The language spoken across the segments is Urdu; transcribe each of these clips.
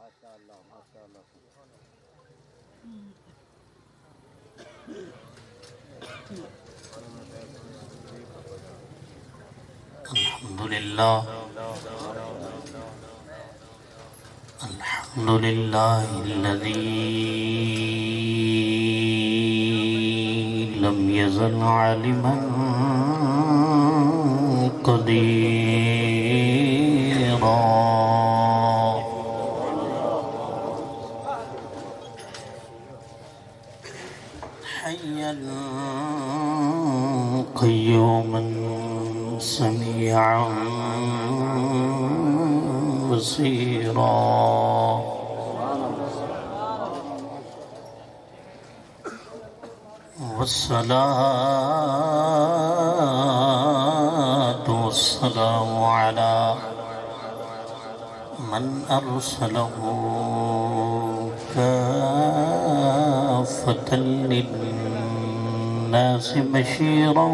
الحمد لله الحمد لله الذي لم يزل عالما قديرا حيا قيوما سميعا بصيرا والصلاة والسلام على من أرسله كافة للناس بشيرا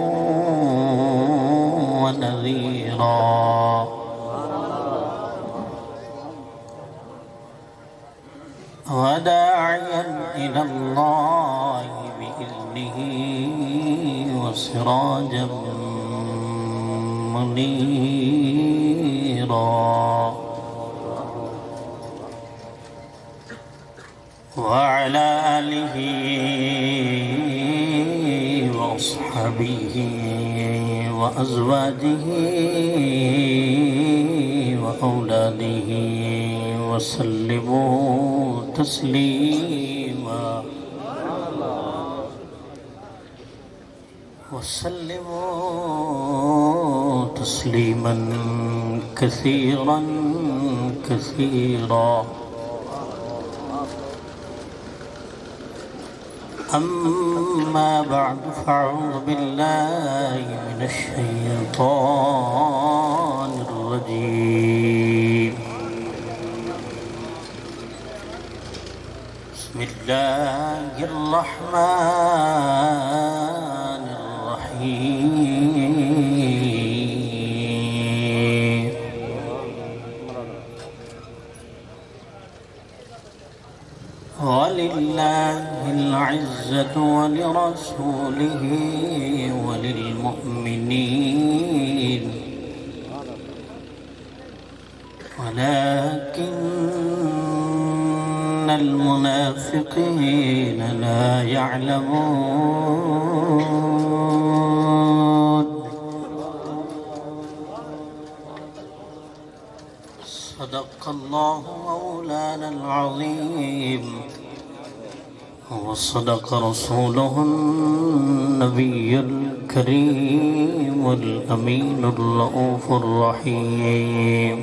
ونذيرا وداعيا إلى الله بإذنه وسراجا منيرا وعلى آله وأصحابه وأزواجه وأولاده وسلموا تسليما كثيرا كثيرا. أما بعد فأعوذ بالله من الشيطان الرجيم. بسم الله الرحمن الرحيم. ولله العزة ولرسوله وللمؤمنين ولكن المنافقين لا يعلمون. صدق الله مولانا العظيم وصدق رسوله النبي الكريم الأمين الرؤوف الرحيم.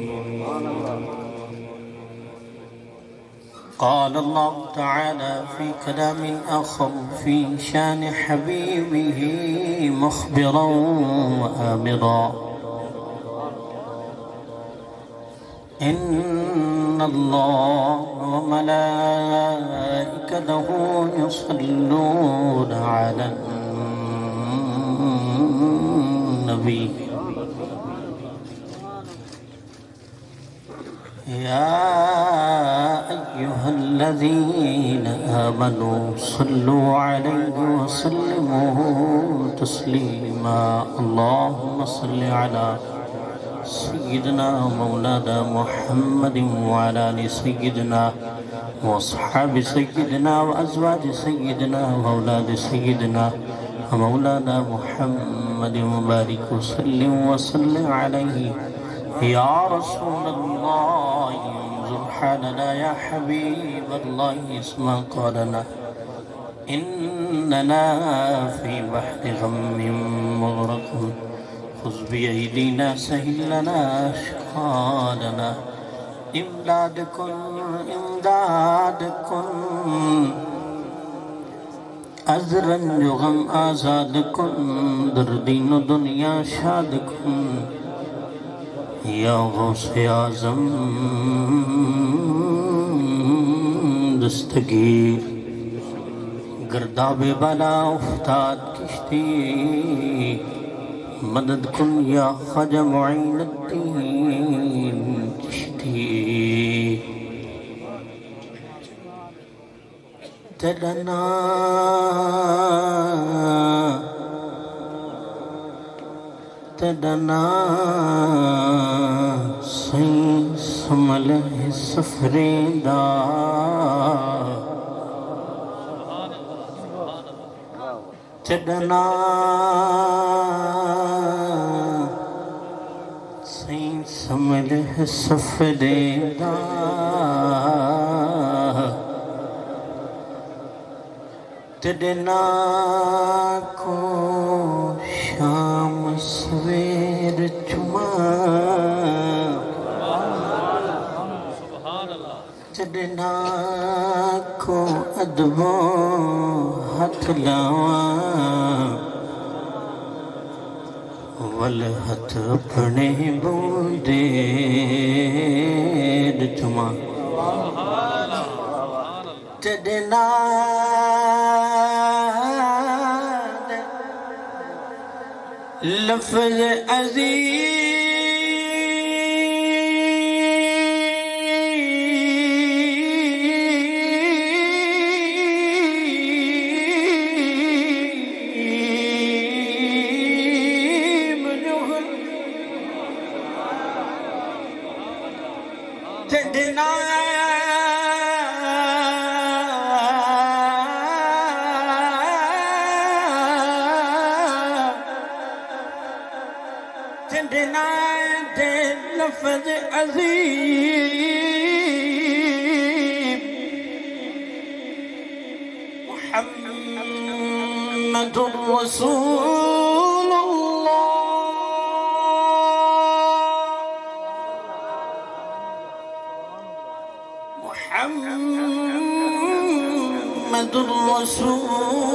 قال الله تعالى في كلام آخر في شان حبيبه مخبرا وآمرا: إن الله وملائكته يصلون على النبي يا أيها الذين آمنوا صلوا عليه وسلموا تسليما. اللهم صل على سيدنا مولانا محمد وعلى آل سيدنا وأصحاب سيدنا وأزواج سيدنا وأولاد سيدنا ومولانا محمد وبارك وسلم وصل عليه يا رسول الله. انظر حالنا يا حبيب الله. اسمع قولنا إننا في بحر غم مغرق. خذ بأيدينا سهل لنا أشقالنا. امداد کن از رنج و غم آزاد کن. در دین و دنیا شاد کن یا غوث اعظم دستگیر. گرداب بلا افتاد کشتی مدد کن یا خواجہ معین الدین چشتی. تدنا تدنا سین سمل سفریدا تدنا سین سمل سفریدا تدنا کو شام سویر چما تدنا کو ادبو ہتھ لاواں ول ہتھ اپنے بوندے چما تدنا لفظ عظیم تدنا تدنا لفظ عظیم محمد رسول اللہ محمد رسول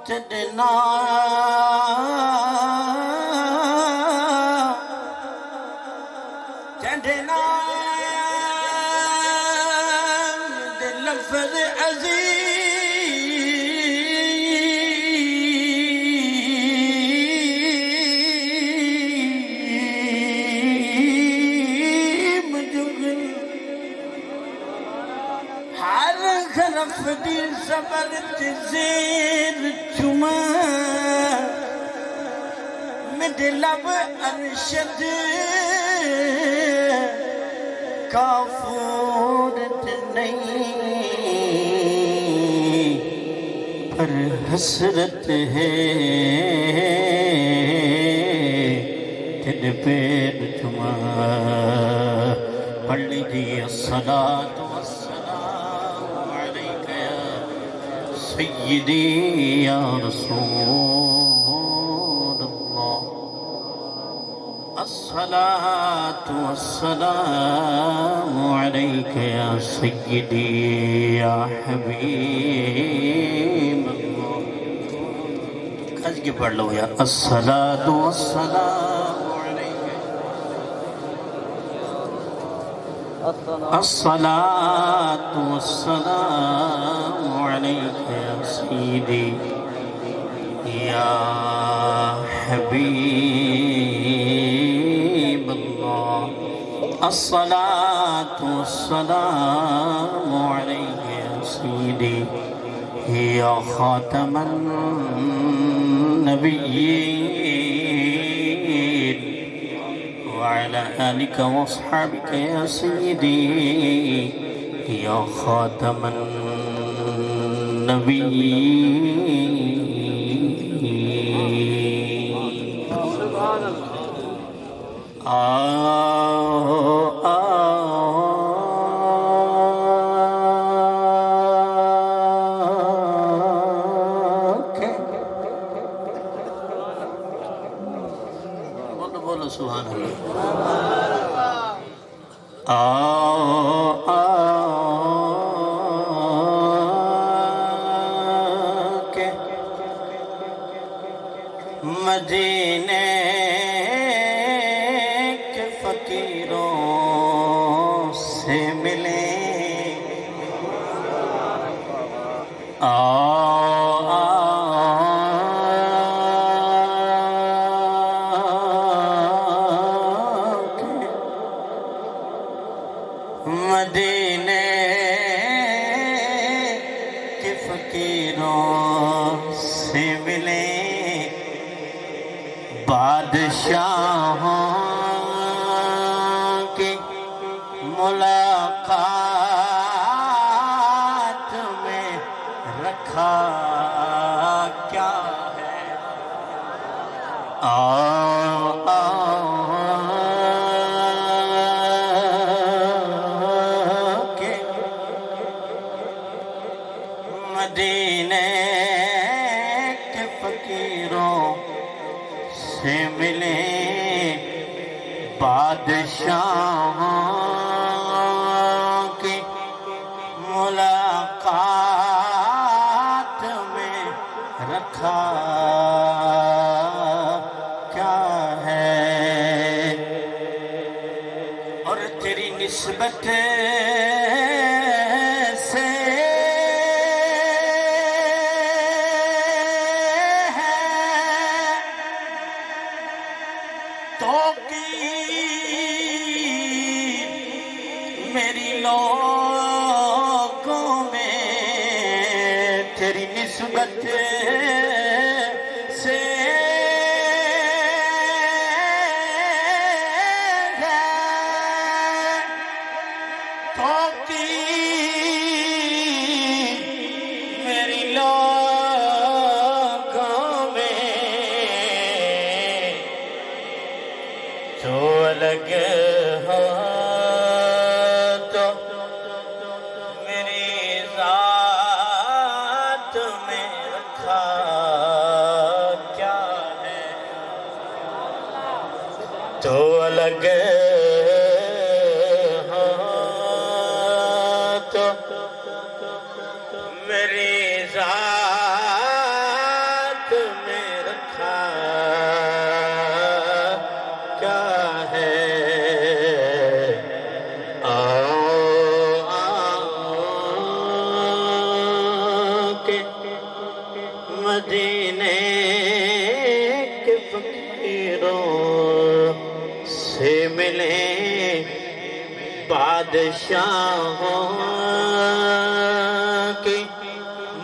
تدنا تدنا لفظ عظیم جگل ہر حرف دی زبر زیر چما مد لب ارشد کافورت نہیں پر حسرت ہے تیرے پیر چما پڑھ لیجیے الصلاۃ والسلام علیک یا سیدی یا رسول اللہ الصلاۃ والسلام علیک یا سیدی یا حبیب اللہ کھج کے پڑھ لو یا الصلاۃ والسلام علیک الصلاۃ والسلام علیک یا سیدی یا حبیب اللہ الصلاۃ والسلام علیک یا سیدی یا خاتم النبیین وعلى آلك واصحابك يا سيدي يا خاتم النبيين بولو سبحان اللہ مدینے کے فقیروں سے ملیں فقیروں سے ملیں بادشاہوں کی ملاقات میں رکھا کیا ہے؟ آؤ کہ مدینے کے فقیروں سے ملیں بادشاہوں کی ملاقات میں رکھا کیا ہے؟ اور تیری نسبت سے میری لوگوں میں تیری نسبت سے میری لوگوں میں جو الگ ہو تو الگ ہو تو میری ذات میں رکھا کیا ہے؟ کہ مدینے کے فقیروں سے ملیں بادشاہوں کی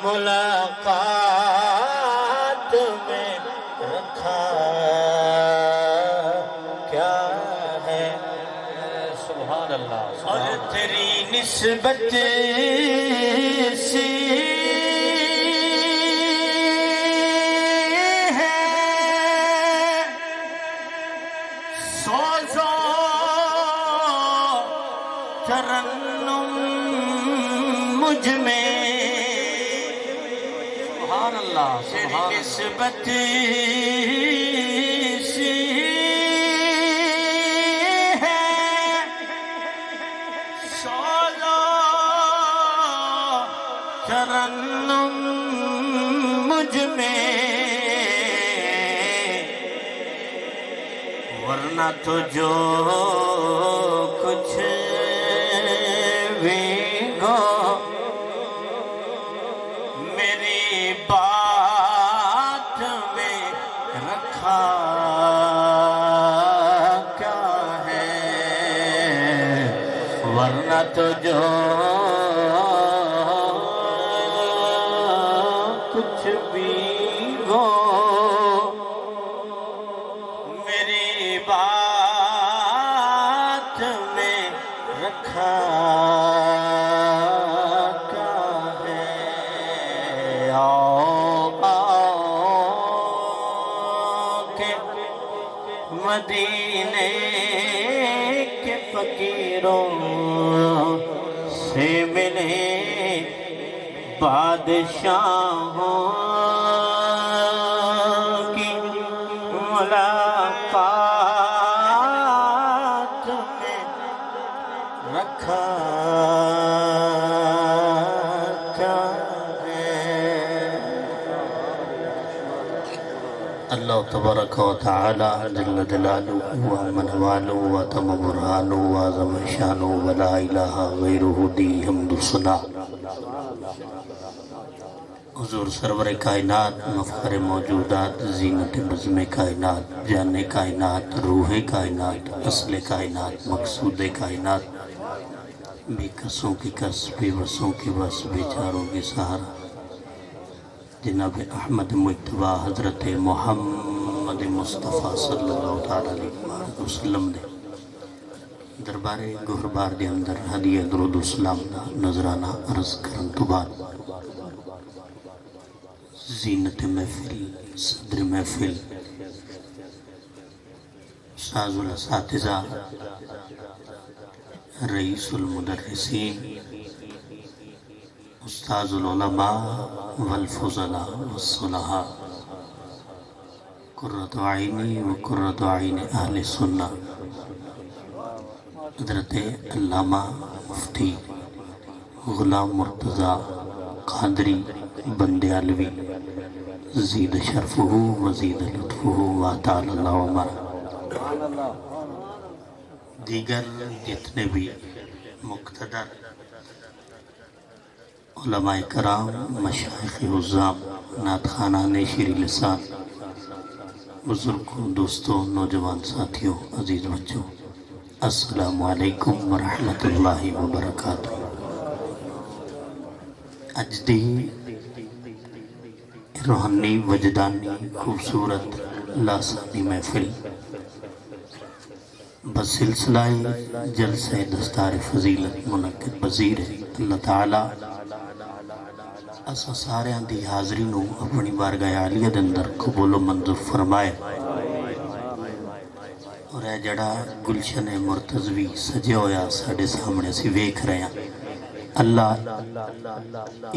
ملاقات میں رکھا کیا ہے؟ سبحان اللہ۔ اور تیری نسبت سی ترنم مجھ میں سبحان اللہ تیری نسبت سی ہے سوزو ترنم مجھ میں ورنہ تو جو کچھ میری بات میں رکھا کیا ہے؟ ورنہ تو جو کچھ بھی ہو میری بات میں رکھا مدینے کے فقیروں سے ملیں بادشاہوں کی ملاقات میں رکھا کیا ہے؟ اللہ تبارک و تعالی جل جلالہ ومن والہ وتم برہانہ وعظم شانہ ولا الہ غیرہ دی حمد و ثنا۔ حضور سرور کائنات، مفخر موجودات، زینت نظم کائنات، جان کائنات، روح کائنات، اصل کائنات، مقصود کائنات، بے کسوں کی کس، بے وسوں کی بس، بے چاروں کی سہارا، جناب احمد مجتبی حضرت محمد مصطفیٰ صلی اللہ تعالیٰ علیہ وسلم نے دربار گہربار دے اندر ہدیہ درود و سلام دا نظرانہ عرض کرن تو بعد زینت محفل، صدر محفل، ساز الاساتذہ، رئیس المدرسین، استاذ العلماء والفضلاء والصلحاء، قرۃ عینی و قرۃ عین اہل سنہ حضرت علامہ مفتی غلام مرتضی قادری بندیالوی زید شرفہ وزید لطفہ وطال اللہ عمرہ، دیگر جتنے بھی مقتدر علماء کرام، مشائخ عظام، نعت خوانان شیریں لسان، بزرگوں، دوستوں، نوجوان ساتھیوں، عزیز بچوں، السلام علیکم ورحمۃ اللہ وبرکاتہ۔ اج دی روحانی وجدانی خوبصورت لاسانی محفل بسلسلہ جلسہ دستار فضیلت منعقد پذیر ہے۔ اللہ تعالیٰ اسا ساریاں دی حاضری نو اپنی بارگاہ عالیہ دے اندر قبول و منظور فرمائے، اور اے جڑا گلشن مرتضوی سجے ہویا ساڑے سامنے سی ویکھ رہے ہیں، اللہ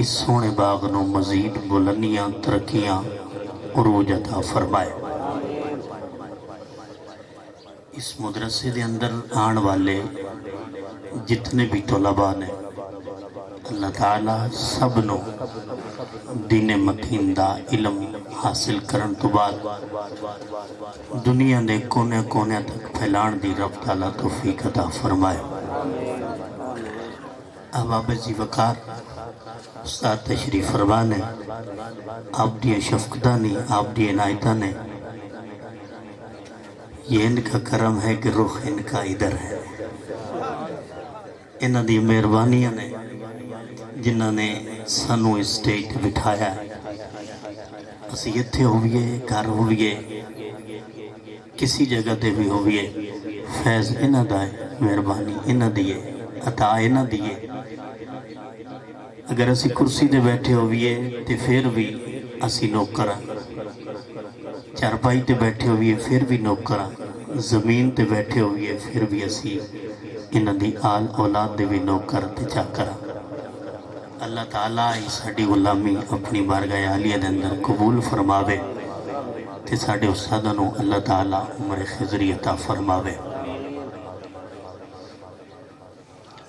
اس سونے باغ نو مزید بلندیاں، ترقیاں، عروج عطا فرمائے۔ اس مدرسے دے اندر آن والے جتنے بھی طلباء نے، اللہ تعالیٰ سب نو دین متین دا علم حاصل کرن تو بعد دنیا دے کونے کونے تک پھیلان دی رب تعالیٰ توفیق عطا فرمائے۔ احباب زی وقار استاد تشریف فرما نے، آپ دی شفقتہ نے، آپ دی عنایتہ نے، یہ ان کا کرم ہے کہ رخ ان کا ادھر ہے، انہ دی مہربانیاں نے جنہ نے سنو اس سٹیج بٹھایا ہے، اسی اتھے ہوئیے، گھر ہوئیے، کسی جگہ دے بھی ہوئیے، فیض انہ دائے، مہربانی انہ دیئے، عطا انہ دیئے۔ اگر اسی کرسی دے بیٹھے ہوئیے تے پھر بھی اسی نوکرہ، چارپائی تے بیٹھے ہوئیے پھر بھی نوکرہ، زمین تے بیٹھے ہوئیے پھر بھی اسی انہ دی آل اولاد دے بھی نوکر تے چاکرہ۔ اللہ تعالیٰ اس ساڑی غلامی اپنی بارگاہ عالیہ دے اندر قبول فرماوے تے ساڑے استادانوں اللہ تعالیٰ عمر خضری عطا فرماوے۔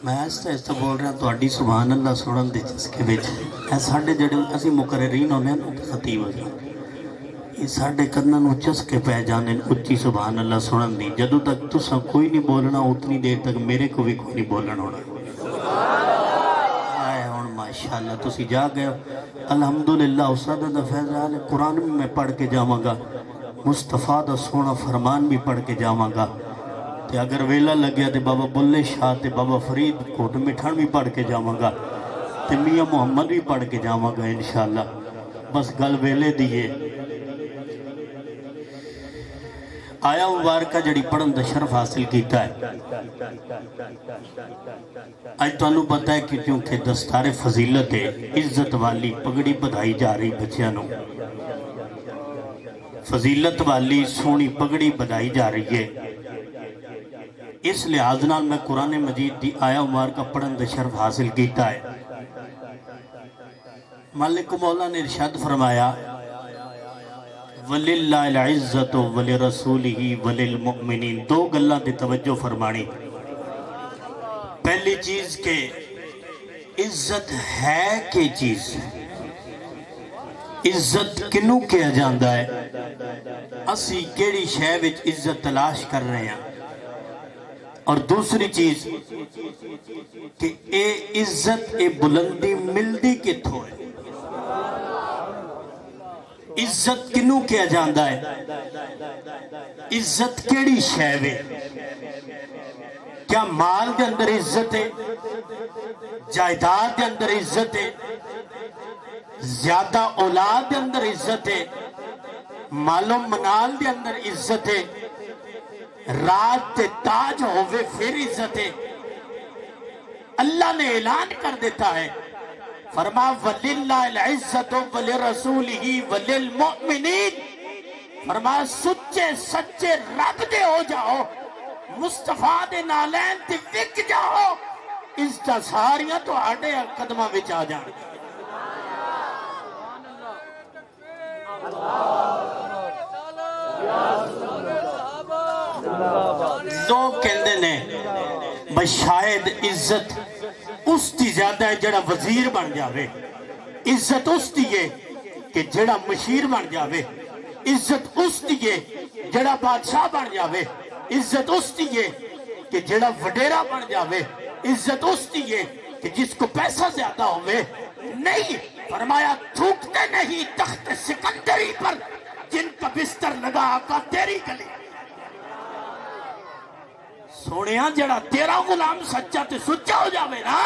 میں ایسا ایسا بول رہا تو اڈی سبحان اللہ سنن دے جس کے بیچ اے ساڑے جڑے اسی مقررین ہونے ہیں خطیب ہونے یہ ساڑے کرنا نو چس کے پہ جانے اچھی سبحان اللہ سنن دی، جدو تک تو سب کوئی نہیں بولنا اتنی دیر تک میرے کو بھی کوئی نہیں بولنا ہونا۔ ماشاءاللہ تسی جا گئے الحمدللہ استاد دا فیض آلے قرآن بھی میں پڑھ کے جاواں گا، مصطفیٰ دا سونا فرمان بھی پڑھ کے جاواں گا، تے اگر ویلا لگیا تے بابا بلے شاہ تے بابا فرید کوٹ مٹھن بھی پڑھ کے جاواں گا، تے میاں محمد بھی پڑھ کے جاواں گا انشاءاللہ۔ بس گل ویلے دیئے آیا مبارکہ جڑی پڑھن دا شرف حاصل کیتا ہے۔ آج تو انہوں پتہ ہے کہ کیونکہ دستار فضیلت ہے، عزت والی پگڑی بدھائی جا رہی بچیاں نو، فضیلت والی سونی پگڑی بدھائی جا رہی ہے، اس لحاظ نال میں قرآن مجید دی آیا مبارکہ پڑھن دا شرف حاصل کیتا ہے۔ مالک مولا نے ارشاد فرمایا وَلِلَّهِ الْعِزَّةُ وَلِرَسُولِهِ وَلِلْمُؤْمِنِينَ، دو گلہ دے توجہ فرمانی۔ پہلی چیز کہ عزت ہے کہ چیز، عزت کنوں کیا جاندہ ہے، اسی کیڑی شے وچ عزت تلاش کر رہے ہیں، اور دوسری چیز کہ اے عزت اے بلندی ملدی کتھوں ہے، عزت کنوں کیا جاندہ ہے، عزت کیڑی شے وے، کیا مال دے اندر عزت ہے، جائیداد دے اندر عزت ہے، زیادہ اولاد دے اندر عزت ہے، مال و منال دے اندر عزت ہے، رات تے تاج ہوئے پھر عزت ہے۔ اللہ نے اعلان کر دیتا ہے، فرما وَلِلَّهِ الْعِزَّةُ وَلِرَسُولِهِ وَلِلْمُؤْمِنِينَ، فرما سچے سچے رب دے ہو جاؤ، مصطفیٰ دے نالین تے وک جاؤ، عزت ساریاں تو آڑے قدمہ وچ آ جان۔ لوگ کہندے نے بس شاید عزت اس دی زیادہ ہے جڑا وزیر بن جاوے، عزت اس دی ہے کہ جڑا مشیر بن جاوے، عزت اس دی ہے جڑا بادشاہ بن جاوے، عزت اس دی ہے کہ جڑا وڈیرا بن جاوے، عزت اس دی ہے کہ جس کو پیسہ زیادہ ہوئے۔ نہیں، فرمایا تھوکتے نہیں تخت سکندری پر جن کا بستر لگا آقا تیری گلی۔ سونیا جڑا تیرا غلام سچا تے سچا ہو جاوے نا،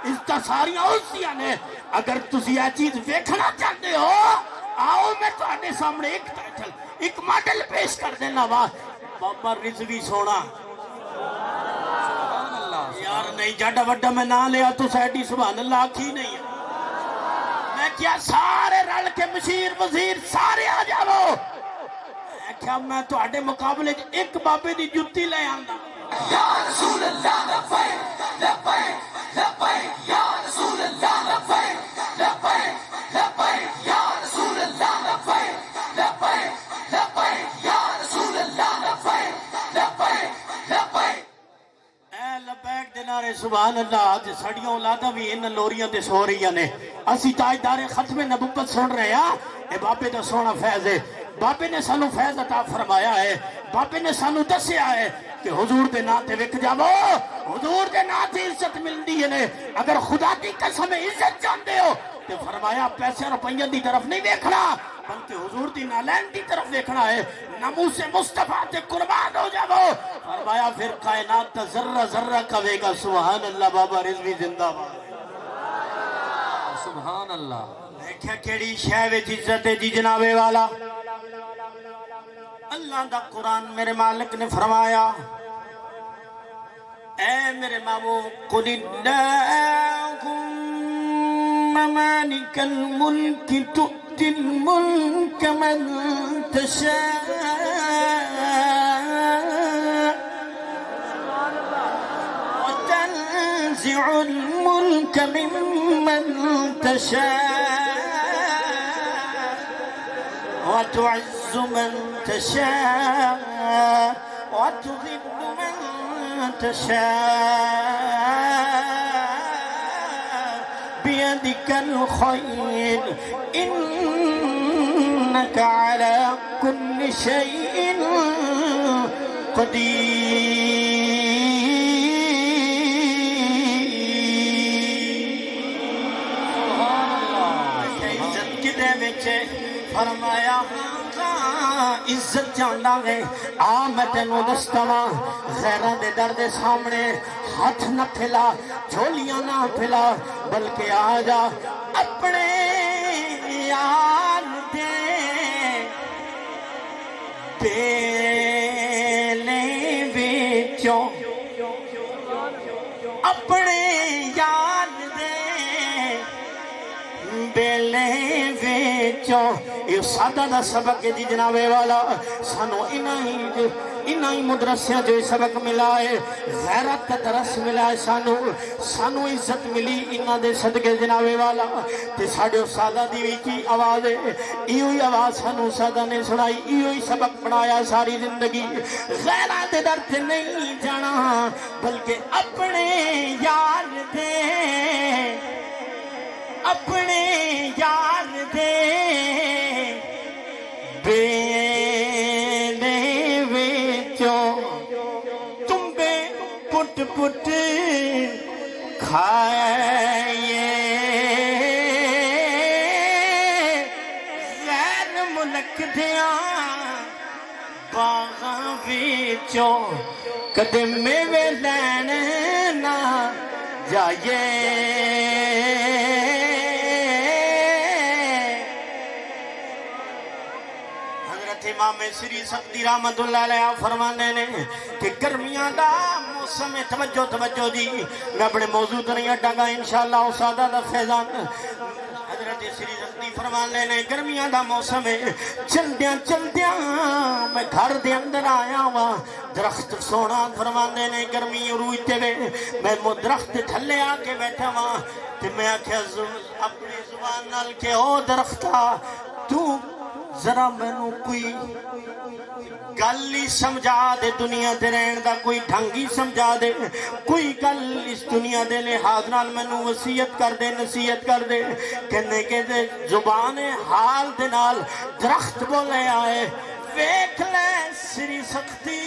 اس کا ساریاں اُسیاں نے۔ اگر تسی یہ چیز ویکھنا چاہتے ہو، آؤ میں تو آنے سامنے ایک ماڈل پیش کر دینا وا۔ بابا رضوی سونا یار نہیں جاڑا وڈا میں نہ لیا تو سیڈی سبحان اللہ آکھی نہیں ہے۔ میں کیا سارے رل کے مشیر وزیر سارے آ جاؤ، میں کیا میں تو آڈے مقابلے ایک بابے دی جتی لے آندا۔ یا رسول اللہ لبیک لبیک لبیک یا رسول اللہ لبیک لبیک لبیک یا رسول اللہ لبیک لبیک لبیک یا رسول اللہ لبیک لبیک لبیک۔ اے لبیک دے نعرے سبحان اللہ آج سڑیوں اولادہ بھی ان لوریاں تے سو رہی نے۔ اسی تاجدار ختم نبوت سن رہے ہیں، اے بابے دا سونا فیض ہے۔ بابے نے سانو فیض عطا فرمایا ہے، بابے نے سانو دسیا ہے کہ حضور دے نا تے وک جاؤ، حضور دے نا تے عزت ملدی ہے۔ اگر خدا کی قسم عزت چاہتے ہو تو فرمایا پیسے روپیاں دی طرف نہیں دیکھنا بلکہ حضور دی نالین دی طرف دیکھنا ہے۔ ناموس مصطفیٰ تے قربان ہو جاؤ، فرمایا پھر کائنات تا ذرہ ذرہ کہے گا سبحان اللہ۔ بابا رضوی زندہ باد، سبحان اللہ۔ دیکھیں کیڑی شے وچ عزت ہے جی جناب والا۔ اللہ دا قرآن میرے مالک نے فرمایا، اے میرے مامو قُلِ اللَّهُمَّ مَالِكَ الْمُلْكِ تُؤْتِي الْمُلْكَ مَنْ تَشَاءُ وَتَنزِعُ الْمُلْكَ مِمَّنْ تَشَاءُ وَتُعِزُّ مَنْ تشاء وتذل من تشاء بيدك الخير إنك على كل شيء قدیر۔ فرمایا عزت جاننا ہے، آ میں تینوں دستاں غیران دے در دے سامنے ہاتھ نہ پھیلا، جھولیاں نہ پھیلا، بلکہ آ جا اپنے یار دے بیلے وچوں، اپنے یار دے بیلے وچوں۔ یہ سادہ دا سبق ہے جی جناب والا، سانو انہی مدرسیاں جو سبق ملا ہے، غیرت کا درس ملا ہے، سانو عزت ملی انہاں دے صدقے جناب والا۔ تے ساڑے سادہ دیوی کی آواز ہے، ایوئی آواز سانو سادہ نے سنائی، ایوئی سبق پڑھایا ساری زندگی۔ غیرت در تے نہیں جانا بلکہ اپنے یار دے، اپنے یار دے بیلے وچوں تمبے پٹ پٹ کھائے، غیر ملک دیاں باغاں وچوں کدے میوے لین نہ جائے، تے امام سری سختی رحمت اللہ علیہ فرمانے نے کہ گرمیاں دا موسم ہے. توجہ جی، میں اپنے موضوع تو نہیں ہٹا گا انشاءاللہ استادہ دا فیضان. حضرت سری سختی فرمانے نے گرمیاں دا موسم ہے، چلدیاں میں گھر دے اندر آیا ہوا، درخت سونا فرمانے نے گرمی روئتے وے، میں درخت تھلے آ کے بیٹھا ہوا تے میں آکھیا اپنی زبان نال کہ او درختہ تو ذرا مینوں کوئی گل ہی سمجھا دے، دنیا تے رہن دا کوئی ڈھنگ ہی سمجھا دے، کوئی گل اس دنیا دے لحاظ نال مینوں وصیت کر دے، نصیحت کر دے. کہنے کہ دے زبان حال دے نال درخت بولے آئے ویکھ لے سری سختی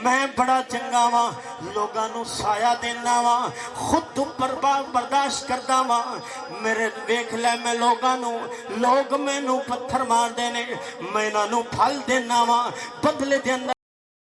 میں بڑا چنگا وا، لوگاں نو سایہ دینا وا، خود تو برداشت کردا وا. میرے ویکھ لے میں لوگاں نو، لوگ مینوں پتھر مار دینے، میں انہاں نو پھل دینا وا، بدلے دے اندر